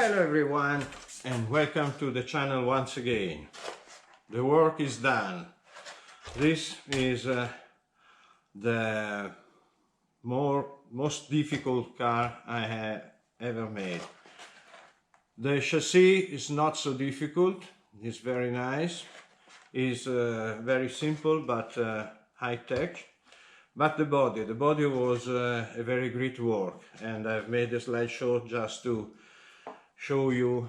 Hello everyone and welcome to the channel once again. The work is done. This is the most difficult car I have ever made. The chassis is not so difficult, it's very nice, it's very simple but high-tech. But the body was a very great work, and I've made a slideshow just to show you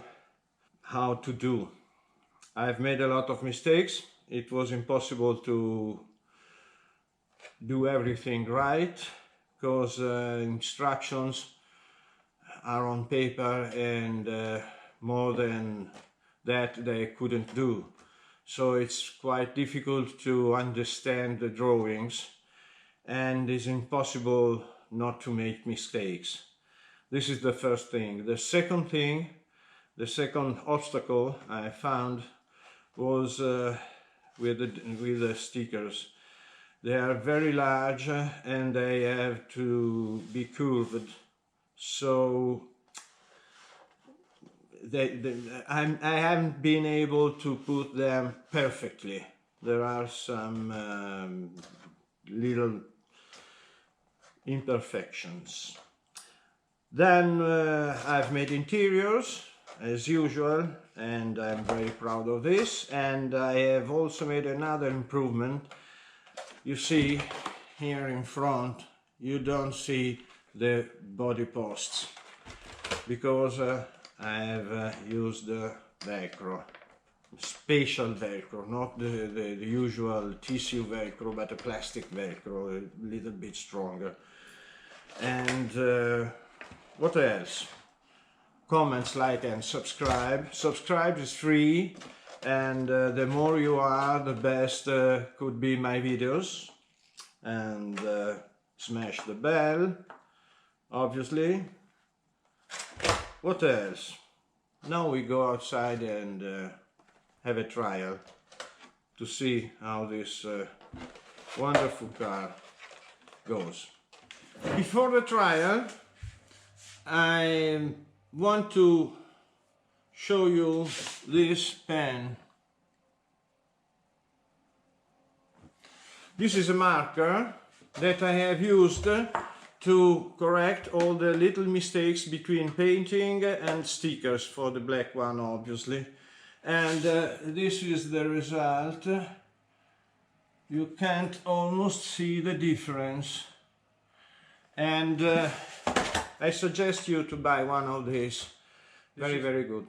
how to do. I've made a lot of mistakes. It was impossible to do everything right because instructions are on paper and more than that they couldn't do. So it's quite difficult to understand the drawings and it's impossible not to make mistakes. This is the first thing. The second thing, the second obstacle I found was with the stickers. They are very large and they have to be curved, so I haven't been able to put them perfectly. There are some little imperfections. Then I've made interiors as usual, and I'm very proud of this. And I have also made another improvement. You see here in front, you don't see the body posts because I have used the Velcro, special Velcro, not the usual tissue Velcro, but a plastic Velcro, a little bit stronger. And what else? Comments, like and subscribe. Subscribe is free, and the more you are, the best could be my videos. And smash the bell, obviously. What else? Now we go outside and have a trial to see how this wonderful car goes. Before the trial, I want to show you this pen. This is a marker that I have used to correct all the little mistakes between painting and stickers, for the black one obviously. And this is the result. You can't almost see the difference. And I suggest you to buy one of these. Very, very good.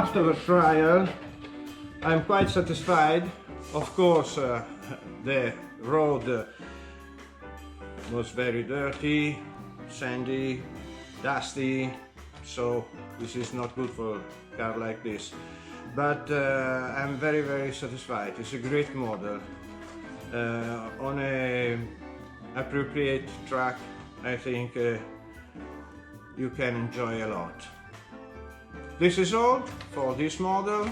after a trial, I'm quite satisfied. Of course, the road was very dirty, sandy, dusty, so this is not good for a car like this. But I'm very satisfied. It's a great model. On a appropriate track, I think you can enjoy a lot. This is all for this model.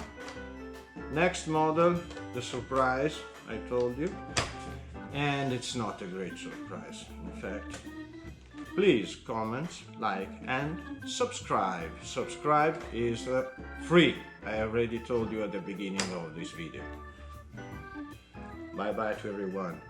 Next model, the surprise I told you, and it's not a great surprise, in fact. Please comment, like and subscribe. Subscribe is free. I already told you at the beginning of this video. Bye bye to everyone.